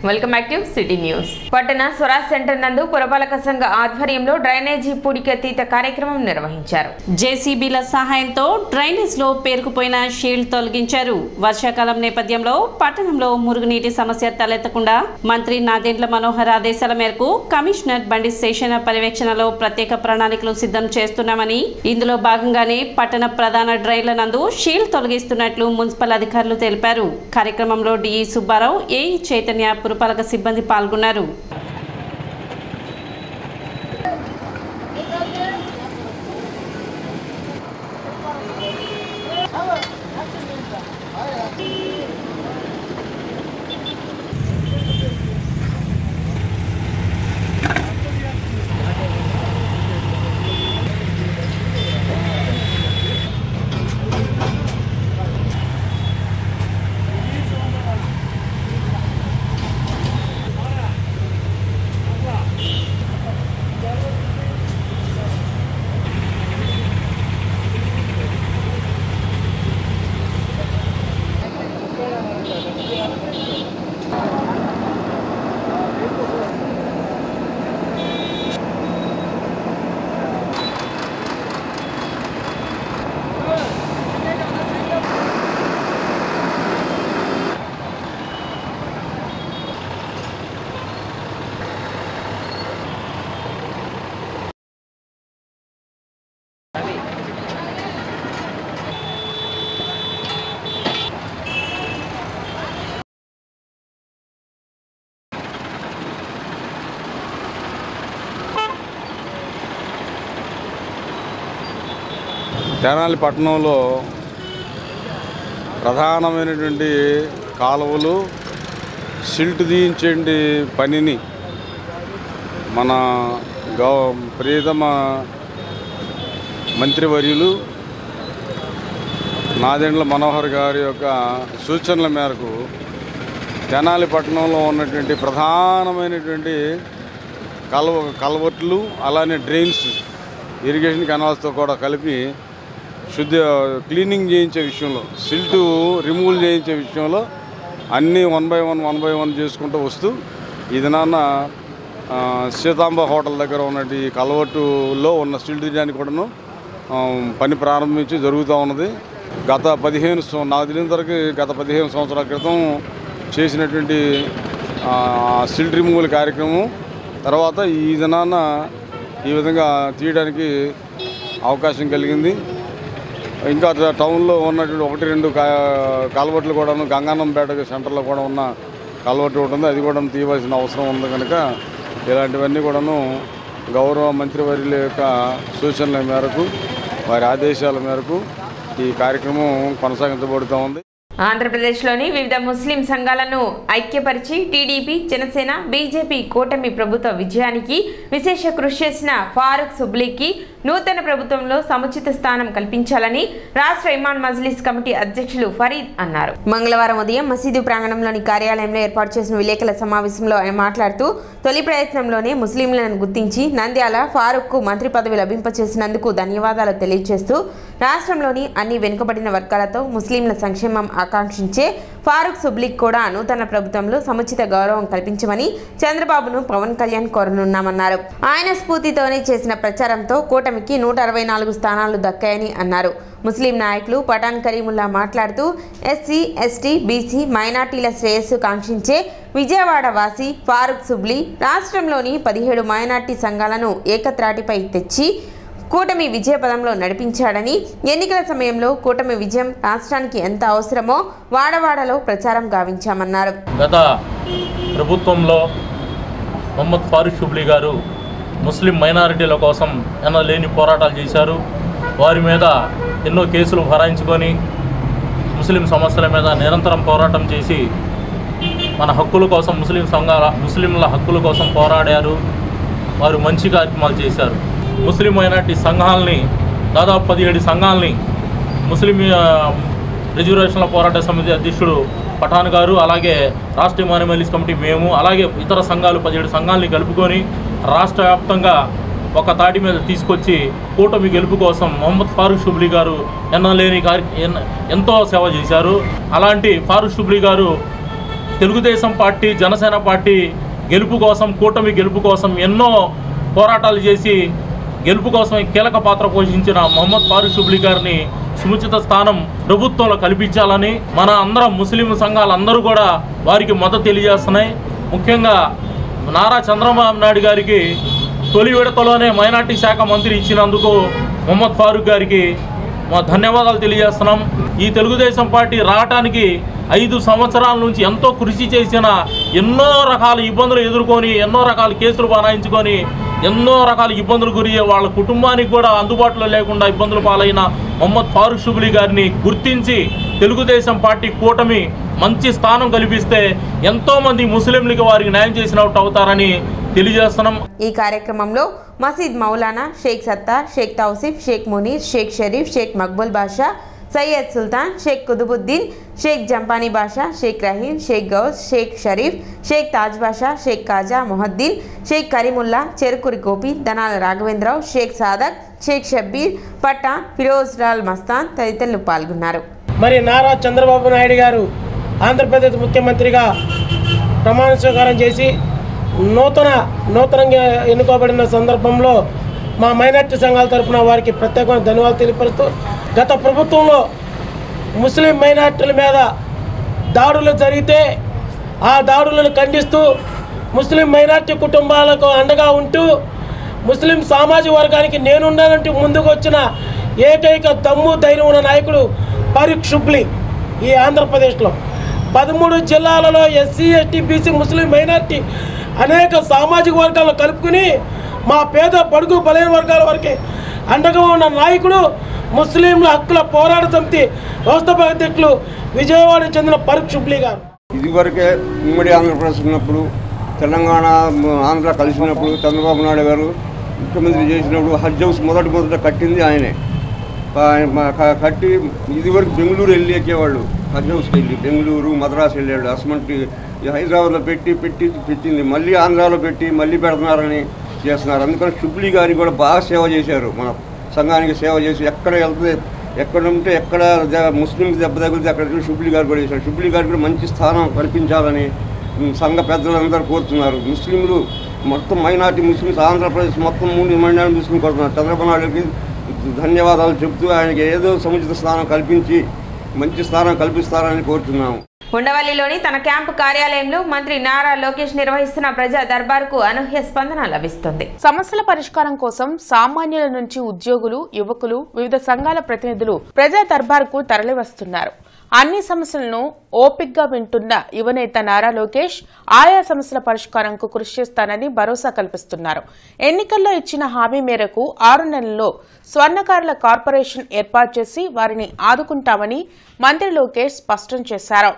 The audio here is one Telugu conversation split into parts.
Welcome back to city news. పట్టణ స్వరాజ్ సెంటర్ నందు పురపాలక సంఘ ఆధ్వర్యంలో డ్రైనేజీ పూడికతీత కార్యక్రమం నిర్వహించారు. జేసీబీల సహాయంతో డ్రైనేజ్ లో పేరుకుపోయిన షీల్డ్ తొలగించారు. వర్షాకాలం నేపథ్యంలో పట్టణంలో మురుగునీటి సమస్య తలెత్తకుండా మంత్రి నాదెండ్ల మనోహర్ ఆదేశాల మేరకు కమిషనర్ బండి శేషన్న పర్యవేక్షణలో ప్రత్యేక ప్రణాళికలు సిద్ధం చేస్తున్నామని, ఇందులో భాగంగానే పట్టణ ప్రధాన డ్రైన్ల నందు షీల్డ్ తొలగిస్తున్నట్లు మున్సిపల్ అధికారులు తెలిపారు. కార్యక్రమంలో డిఈ సుబ్బారావు, ఏఈ చైతన్య, పురపాలక సిబ్బంది పాల్గొన్నారు. తెనాలి పట్టణంలో ప్రధానమైనటువంటి కాలువలు సిల్ట్ తీయించే పనిని మన ప్రియతమ మంత్రివర్యులు నాదెండ్ల మనోహర్ గారి యొక్క సూచనల మేరకు తెనాలి పట్టణంలో ఉన్నటువంటి ప్రధానమైనటువంటి కల్వర్ట్లు, అలానే డ్రైన్స్, ఇరిగేషన్ కెనాల్స్తో కూడా కలిపి క్లీనింగ్ చేయించే విషయంలో, సిల్టు రిమూవల్ చేయించే విషయంలో అన్నీ వన్ బై వన్ చేసుకుంటూ వస్తూ ఈ దినాన్న సీతాంబ హోటల్ దగ్గర ఉన్నటువంటి కల్వర్టులో ఉన్న సిల్ట్ తీయడానికి కూడాను పని ప్రారంభించి జరుగుతూ ఉన్నది. నాకు తెలిసిన వరకు గత 15 సంవత్సరాల క్రితం చేసినటువంటి సిల్ట్ రిమూవల్ కార్యక్రమం తర్వాత ఈ దినాన్న ఈ విధంగా తీయడానికి అవకాశం కలిగింది. ఇంకా టౌన్లో ఉన్నటువంటి 1-2 కాలువట్లు కూడాను, గంగానంపేట సెంటర్లో కూడా ఉన్న కాలువట్టు ఉంటుంది, అది కూడా తీయవలసిన అవసరం ఉంది. కనుక ఇలాంటివన్నీ కూడాను గౌరవ మంత్రివర్యుల యొక్క సూచనల మేరకు, వారి ఆదేశాల మేరకు ఈ కార్యక్రమం కొనసాగించబడుతూ ఉంది. ఆంధ్రప్రదేశ్లోని వివిధ ముస్లిం సంఘాలను ఐక్యపరిచి టీడీపీ, జనసేన, బీజేపీ కూటమి ప్రభుత్వ విజయానికి విశేష కృషి చేసిన ఫారూక్ సుబ్లీకి నూతన ప్రభుత్వంలో సముచిత స్థానం కల్పించాలని రాష్ట్ర ఇమామ్ మజ్లిస్ కమిటీ అధ్యక్షులు ఫరీద్ అన్నారు. మంగళవారం ఉదయం మసీదు ప్రాంగణంలోని కార్యాలయంలో ఏర్పాటు చేసిన విలేకరుల సమావేశంలో ఆయన మాట్లాడుతూ, తొలి ప్రయత్నంలోనే ముస్లింలను గుర్తించి నంద్యాల ఫారూక్కు మంత్రి పదవి లభింపచేసినందుకు ధన్యవాదాలు తెలియజేస్తూ, రాష్ట్రంలోని అన్ని వెనుకబడిన వర్గాలతో ముస్లింల సంక్షేమం ఆకాంక్షించే ఫారూక్ సుబ్లీకి కూడా నూతన ప్రభుత్వంలో సముచిత గౌరవం కల్పించమని చంద్రబాబును పవన్ కళ్యాణ్ కోరనున్నామన్నారు. ఆయన స్ఫూర్తితోనే చేసిన ప్రచారంతో కూటమికి 164 స్థానాలు దక్కాయని అన్నారు. ముస్లిం నాయకులు పఠాన్ కరీముల్లా మాట్లాడుతూ, ఎస్సీ, ఎస్టీ, బీసీ, మైనార్టీల శ్రేయస్సు కాంక్షించే విజయవాడ వాసి ఫారూక్ సుబ్లీ రాష్ట్రంలోని 17 మైనార్టీ సంఘాలను ఏకత్రాటిపై తెచ్చి కూటమి విజయపదంలో నడిపించాడని, ఎన్నికల సమయంలో కూటమి విజయం రాష్ట్రానికి ఎంత అవసరమో వాడవాడలో ప్రచారం గావించామన్నారు. గత ప్రభుత్వంలో మొహమ్మద్ ఫారూక్ సుబ్లీ గారు ముస్లిం మైనారిటీల కోసం ఎన్నలేని పోరాటాలు చేశారు. వారి మీద ఎన్నో కేసులు భరాయించుకొని ముస్లిం సమస్యల మీద నిరంతరం పోరాటం చేసి మన హక్కుల కోసం, ముస్లింల హక్కుల కోసం పోరాడారు. వారు మంచి కార్యక్రమాలు చేశారు. ముస్లిం మైనార్టీ సంఘాలని, దాదాపు 17 సంఘాలని ముస్లిం రిజర్వేషన్ల పోరాట సమితి అధ్యక్షుడు పఠాన్ గారు, అలాగే రాష్ట్ర ఇమామ్ మజ్లిస్ కమిటీ మేము, అలాగే ఇతర సంఘాలు 17 సంఘాలని కలుపుకొని రాష్ట్ర వ్యాప్తంగా ఒక తాటి మీద తీసుకొచ్చి కూటమి గెలుపు కోసం మొహమ్మద్ ఫారూక్ సుబ్లీ గారు ఎంతో సేవ చేశారు. అలాంటి ఫారూక్ సుబ్లీ గారు తెలుగుదేశం పార్టీ, జనసేన పార్టీ గెలుపు కోసం, కూటమి గెలుపు కోసం ఎన్నో పోరాటాలు చేసి గెలుపు కోసం కీలక పాత్ర పోషించిన మొహమ్మద్ ఫారూక్ షుబ్లీ గారిని సముచిత స్థానం ప్రభుత్వంలో కల్పించాలని మన అందరం ముస్లిం సంఘాలందరూ కూడా వారికి మద్దతు తెలియజేస్తున్నాయి. ముఖ్యంగా నారా చంద్రబాబు నాయుడు గారికి తొలి విడతలోనే మైనార్టీ శాఖ మంత్రి ఇచ్చినందుకు మొహమ్మద్ ఫారూక్ గారికి మా ధన్యవాదాలు తెలియజేస్తున్నాం. ఈ తెలుగుదేశం పార్టీ రావటానికి 5 సంవత్సరాల నుంచి ఎంతో కృషి చేసిన, ఎన్నో రకాల ఇబ్బందులు ఎదుర్కొని, ఎన్నో రకాల కేసులు బనాయించుకొని, ఎన్నో రకాల ఇబ్బందులు గురి వాళ్ళ కుటుంబానికి కూడా అందుబాటులో లేకుండా ఇబ్బందులు పాలైన మొహమ్మద్ ఫారూక్ షుబ్లీ గారిని గుర్తించి తెలుగుదేశం పార్టీ కూటమి మంచి స్థానం కల్పిస్తే ఎంతోమంది ముస్లింలకు వారికి న్యాయం చేసినట్టు అవుతారని తెలియజేస్తున్నాం. ఈ కార్యక్రమంలో మసీద్ మౌలానా, షేక్ సత్తార్, షేక్ తౌసిఫ్, షేక్ మునీర్, షేక్ షరీఫ్, షేక్ మక్బుల్ బాషా, సయ్యద్ సుల్తాన్, షేక్ కుతుబుద్దీన్, షేక్ జంపానీ బాషా, షేక్ రహీం, షేక్ గౌస్, షేక్ షరీఫ్, షేక్ తాజ్ బాషా, షేక్ కాజా మొహద్దీన్, షేక్ కరీముల్లా, చెరుకురి గోపి, దనాల రాఘవేంద్రరావు, షేక్ సాదక్, షేక్ షబ్బీర్, పట్టా, ఫిరోజ్ లాల్ మస్తాన్ తదితరులు పాల్గొన్నారు. మరి నారా చంద్రబాబు నాయుడు గారు ఆంధ్రప్రదేశ్ ముఖ్యమంత్రిగా ప్రమాణ స్వీకారం చేసి నూతనంగా ఎన్నుకోబడిన సందర్భంలో మా మైనార్టీ సంఘాల తరఫున వారికి ప్రత్యేకమైన ధన్యవాదాలు తెలియపరుస్తూ, గత ప్రభుత్వంలో ముస్లిం మైనార్టీల మీద దాడులు జరిగితే ఆ దాడులను ఖండిస్తూ ముస్లిం మైనార్టీ కుటుంబాలకు అండగా ఉంటూ ముస్లిం సామాజిక వర్గానికి నేనున్నానంటూ ముందుకు వచ్చిన ఏకైక దమ్ము ధైర్యం ఉన్న నాయకుడు ఫారూక్ షుబ్లీ ఈ ఆంధ్రప్రదేశ్లో 13 జిల్లాలలో ఎస్సీ, ఎస్టీ, బీసీ, ముస్లిం మైనార్టీ అనేక సామాజిక వర్గాలను కలుపుకుని మా పేద బడుగు బలైన వర్గాల వరకు అండగా ఉన్న నాయకుడు ముస్లింల హక్కుల పోరాట సమితి వ్యవస్థాపక అధ్యక్షులు విజయవాడకు చెందిన ఫారూక్ షుబ్లీ గారు. ఇదివరకే ఉమ్మడి ఆంధ్రప్రదేశ్ ఉన్నప్పుడు, తెలంగాణ ఆంధ్ర కలిసినప్పుడు చంద్రబాబు నాయుడు గారు ముఖ్యమంత్రి చేసినప్పుడు హజ్ హౌస్ మొదట కట్టింది ఆయనే. కట్టి ఇదివరకు బెంగళూరు వెళ్ళి ఎక్కేవాళ్ళు, హజ్ హౌస్కి వెళ్ళి బెంగళూరు, మద్రాసు వెళ్ళేవాళ్ళు. అసమంటి హైదరాబాద్లో పెట్టింది మళ్ళీ ఆంధ్రాలో పెట్టి మళ్ళీ పెడుతున్నారని చేస్తున్నారు. అందుకని షుబ్లీ గారికి కూడా బాగా సేవ చేశారు, మన సంఘానికి సేవ చేసి ఎక్కడ వెళ్తే ఎక్కడ ఉంటే ఎక్కడ ముస్లింకి దెబ్బ తగిలితే అక్కడ షుబ్లీ గారు కూడా చేశారు. షుబ్లీ గారికి కూడా మంచి స్థానం కల్పించాలని సంఘ పెద్దలందరూ కోరుతున్నారు. ముస్లింలు మొత్తం మైనార్టీ ముస్లిమ్స్ ఆంధ్రప్రదేశ్ మొత్తం 3 మైనార్టీ ముస్లిం కోరుతున్నారు. చంద్రబాబు నాయుడుకి ధన్యవాదాలు చెబుతూ ఆయనకి ఏదో సముచిత స్థానం కల్పించి మంచి స్థానం కల్పిస్తారని కోరుతున్నాము. ఉండవల్లిలోని తన క్యాంపు కార్యాలయంలో మంత్రి నారా లోకేష్ నిర్వహిస్తున్న ప్రజా దర్బార్కు అనూహ్య స్పందన లభిస్తుంది. సమస్యల పరిష్కారం కోసం సామాన్యుల నుంచి ఉద్యోగులు, యువకులు, వివిధ సంఘాల ప్రతినిధులు ప్రజా దర్బార్కు తరలివస్తున్నారు. అన్ని సమస్యలను ఓపిక్గా వింటున్న యువనేత నారా లోకేష్ ఆయా సమస్యల పరిష్కారంకు కృషి చేస్తానని భరోసా కల్పిస్తున్నారు. ఎన్నికల్లో ఇచ్చిన హామీ మేరకు 6 నెలల్లో స్వర్ణకారుల కార్పొరేషన్ ఏర్పాటు చేసి వారిని ఆదుకుంటామని మంత్రి లోకేష్ స్పష్టం చేశారు.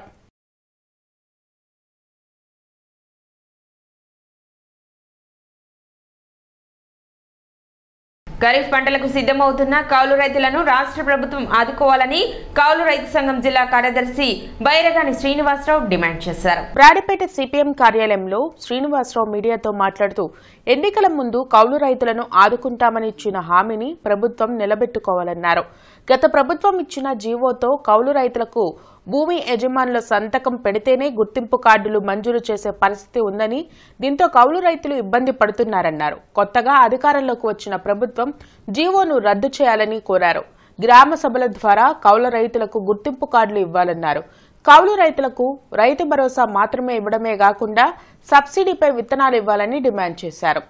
ఖరీఫ్ పంటలకు సిద్ధమవుతున్న కౌలు రైతులను రాష్ట్ర ప్రభుత్వం ఆదుకోవాలని కౌలు రైతు సంఘం జిల్లా కార్యదర్శి బైరగాని శ్రీనివాసరావు డిమాండ్ చేశారు. బ్రాడిపేట సిపిఎం కార్యాలయంలో శ్రీనివాసరావు మీడియాతో మాట్లాడుతూ ఎన్నికల ముందు కౌలు రైతులను ఆదుకుంటామని ఇచ్చిన హామీని ప్రభుత్వం నిలబెట్టుకోవాలన్నారు. గత ప్రభుత్వం ఇచ్చిన జీవోతో కౌలు రైతులకు భూమి యజమానుల సంతకం పెడితేనే గుర్తింపు కార్డులు మంజూరు చేసే పరిస్థితి ఉందని, దీంతో కౌలు రైతులు ఇబ్బంది పడుతున్నారన్నారు. కొత్తగా అధికారంలోకి వచ్చిన ప్రభుత్వం జీవోను రద్దు చేయాలని కోరారు. గ్రామ సభల ద్వారా కౌలు రైతులకు గుర్తింపు కార్డులు ఇవ్వాలన్నారు. కౌలు రైతులకు రైతు భరోసా మాత్రమే ఇవ్వడమే కాకుండా సబ్సిడీపై విత్తనాలు ఇవ్వాలని డిమాండ్ చేశారు.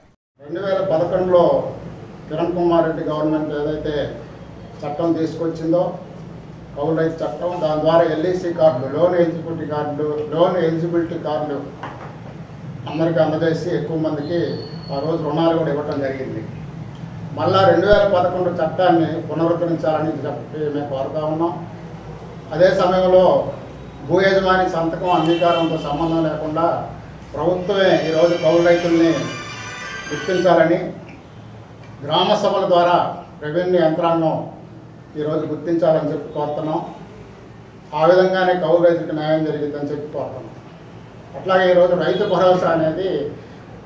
2011లో కిరణ్ కుమార్ రెడ్డి గవర్నమెంట్ ఏదైతే చట్టం తీసుకొచ్చిందో కౌలు రైతు చట్టం, దాని ద్వారా ఎల్ఐసి కార్డులు, లోన్ ఎలిజిబిలిటీ కార్డులు అందరికీ అందజేసి ఎక్కువ మందికి ఆ రోజు రుణాలు కూడా ఇవ్వటం జరిగింది. మళ్ళా 2011 చట్టాన్ని పునరుద్ధరించాలని చెప్పి మేము కోరుతా ఉన్నాం. అదే సమయంలో భూ యజమాని సంతకం అంగీకారంతో సంబంధం లేకుండా ప్రభుత్వమే ఈరోజు కౌలు రైతుల్ని గుర్తించాలని గ్రామ సభల ద్వారా రెవెన్యూ యంత్రాంగం ఈరోజు గుర్తించాలని చెప్పి కోరుతున్నాం. ఆ విధంగానే కౌలు రైతులకు న్యాయం జరిగిందని చెప్పి కోరుతున్నాం. అట్లాగే ఈరోజు రైతు భరోసా అనేది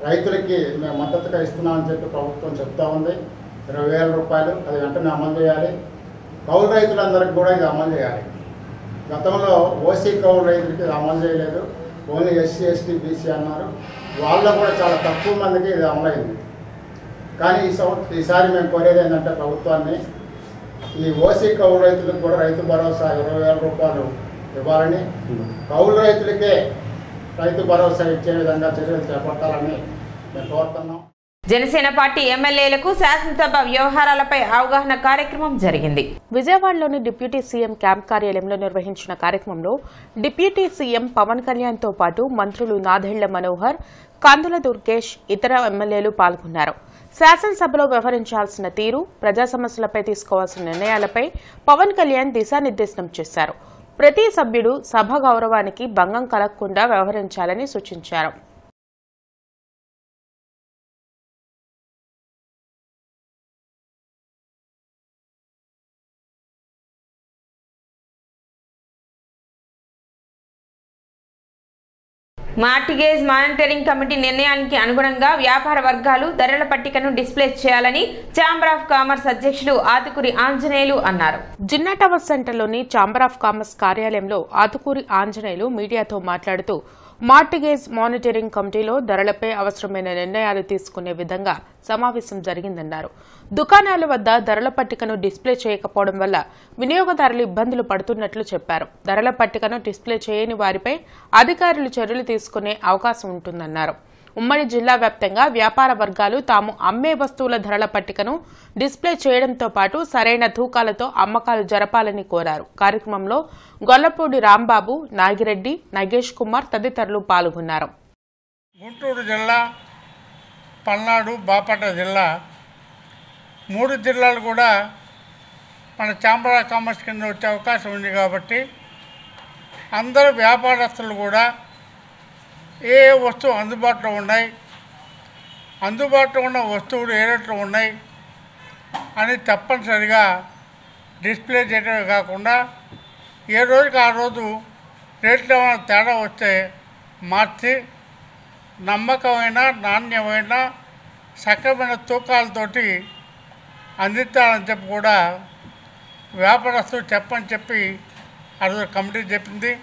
రైతులకి మేము మద్దతుగా ఇస్తున్నామని చెప్పి ప్రభుత్వం చెప్తా ఉంది. 20,000 రూపాయలు అది వెంటనే అమలు చేయాలి. కౌలు రైతులందరికీ కూడా ఇది అమలు చేయాలి. గతంలో ఓసీ కౌలు రైతులకి ఇది అమలు చేయలేదు. ఓన్లీ ఎస్సీ ఎస్టీ బీసీ అన్నారు. వాళ్ళలో కూడా చాలా తక్కువ మందికి ఇది అమలైంది. కానీ ఈసారి మేము కోరేది ఏంటంటే ప్రభుత్వాన్ని ఈ ఓసీ కౌలు రైతులకు కూడా రైతు భరోసా 20,000 రూపాయలు ఇవ్వాలని, కౌలు రైతులకే రైతు భరోసా ఇచ్చే విధంగా చర్యలు చేపట్టాలని మేము కోరుతున్నాం. జనసేన పార్టీ ఎమ్మెల్యేలకు శాసనసభ వ్యవహారాలపై అవగాహన కార్యక్రమం జరిగింది. విజయవాడలోని డిప్యూటీ సీఎం క్యాంప్ కార్యాలయంలో నిర్వహించిన కార్యక్రమంలో డిప్యూటీ సీఎం పవన్ కళ్యాణ్తో పాటు మంత్రులు నాదెళ్ల మనోహర్, కందుల దుర్గేష్, ఇతర ఎమ్మెల్యేలు పాల్గొన్నారు. శాసనసభలో వ్యవహరించాల్సిన తీరు, ప్రజా సమస్యలపై తీసుకోవాల్సిన నిర్ణయాలపై పవన్ కళ్యాణ్ దిశానిర్దేశనం చేశారు. ప్రతి సభ్యుడు సభ గౌరవానికి భంగం కలగకుండా వ్యవహరించాలని సూచించారు. మార్టిగేజ్ మానిటరింగ్ కమిటీ నిర్ణయానికి అనుగుణంగా వ్యాపార వర్గాలు ధరల పట్టికను డిస్ప్లే చేయాలని ఛాంబర్ ఆఫ్ కామర్స్ అధ్యక్షులు ఆతుకూరి ఆంజనేయులు అన్నారు. జిన్నా టవర్ సెంటర్లోని ఛాంబర్ ఆఫ్ కామర్స్ కార్యాలయంలో ఆతుకూరి ఆంజనేయులు మీడియాతో మాట్లాడుతూ మార్టిగేజ్ మానిటరింగ్ కమిటీలో ధరలపై అవసరమైన నిర్ణయాలు తీసుకునే విధంగా సమావేశం జరిగిందన్నారు. దుకాణాల వద్ద ధరల పట్టికను డిస్ప్లే చేయకపోవడం వల్ల వినియోగదారులు ఇబ్బందులు పడుతున్నట్లు చెప్పారు. ధరల పట్టికను డిస్ప్లే చేయని వారిపై అధికారులు చర్యలు తీసుకునే అవకాశం ఉంటుందన్నారు. ఉమ్మడి జిల్లా వ్యాప్తంగా వ్యాపార వర్గాలు తాము అమ్మే వస్తువుల ధరల పట్టికను డిస్ప్లే చేయడంతో పాటు సరైన తూకాలతో అమ్మకాలు జరపాలని కోరారు. కార్యక్రమంలో గొల్లపూడి రాంబాబు, నాగిరెడ్డి, నగేష్ కుమార్ తదితరులు పాల్గొన్నారు. గుంటూరు జిల్లా, పల్నాడు, బాపట్ల జిల్లా 3 జిల్లాలు కూడా మన ఛాంబర్ ఆఫ్ కామర్స్ కింద వచ్చే అవకాశం ఉంది. కాబట్టి అందరూ వ్యాపారస్తులు కూడా ఏ వస్తువు అందుబాటులో ఉన్నాయి, అందుబాటులో ఉన్న వస్తువులు ఏ రేట్లో ఉన్నాయి అని తప్పనిసరిగా డిస్ప్లే చేయడమే కాకుండా ఏ రోజుకి ఆ రోజు రేట్లో ఏమైనా తేడా వస్తే మార్చి నమ్మకమైన, నాణ్యమైన, సక్రమైన తూకాలతోటి అందించాలని చెప్పి కూడా వ్యాపారస్తులు చెప్పని చెప్పి ఆ రోజు కమిటీ చెప్పింది.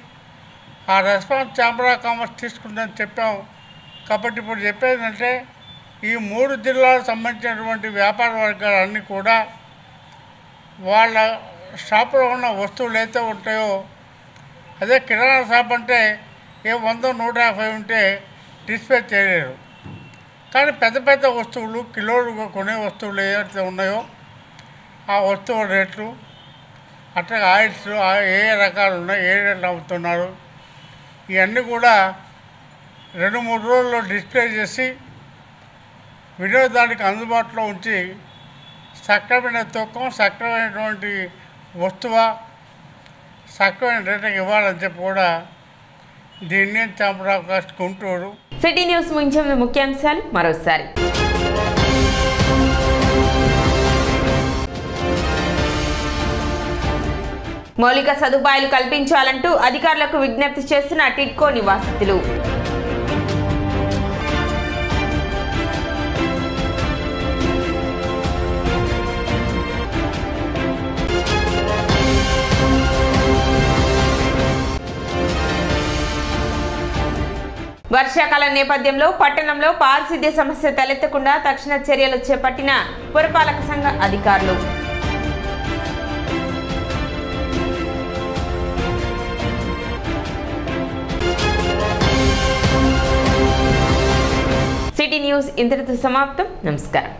ఆ రెస్పాన్స్ ఛాంబర్ ఆఫ్ కామర్స్ తీసుకుందని చెప్పాం. కాబట్టి ఇప్పుడు చెప్పేదంటే ఈ 3 జిల్లాలకు సంబంధించినటువంటి వ్యాపార వర్గాలన్నీ కూడా వాళ్ళ షాపులో ఉన్న వస్తువులు అయితే ఉంటాయో, అదే కిరాణా షాప్ అంటే ఏ 100, 150 ఉంటే డిస్ప్లే చేయలేరు. కానీ పెద్ద పెద్ద వస్తువులు, కిలోలుగా కొనే వస్తువులు ఏవైతే ఉన్నాయో ఆ వస్తువుల రేట్లు, అట్లా ఆయిల్స్ ఏ రకాలు ఉన్నాయి, ఏ రేట్లు అమ్ముతున్నారు, ఇవన్నీ కూడా 2-3 రోజుల్లో డిస్ప్లే చేసి వినియోగదారునికి అందుబాటులో ఉంచి సక్రమైన తూకం, సక్రమైనటువంటి వస్తువు సక్రమైన రేటుకి ఇవ్వాలని చెప్పి కూడా దీన్ని chamber of commerce Guntur. City news ముగించే ముఖ్యాంశాలు మరోసారి. మౌలిక సదుపాయాలు కల్పించాలంటూ అధికారులకు విజ్ఞప్తి చేస్తున్న టిడ్కో నివాసితులు. వర్షాకాలం నేపథ్యంలో పట్టణంలో పారిశుద్ధ్య సమస్య తలెత్తకుండా తక్షణ చర్యలు చేపట్టిన పురపాలక సంఘ అధికారులు. సిటీ న్యూస్ ఇంతటితో సమాప్తం. నమస్కారం.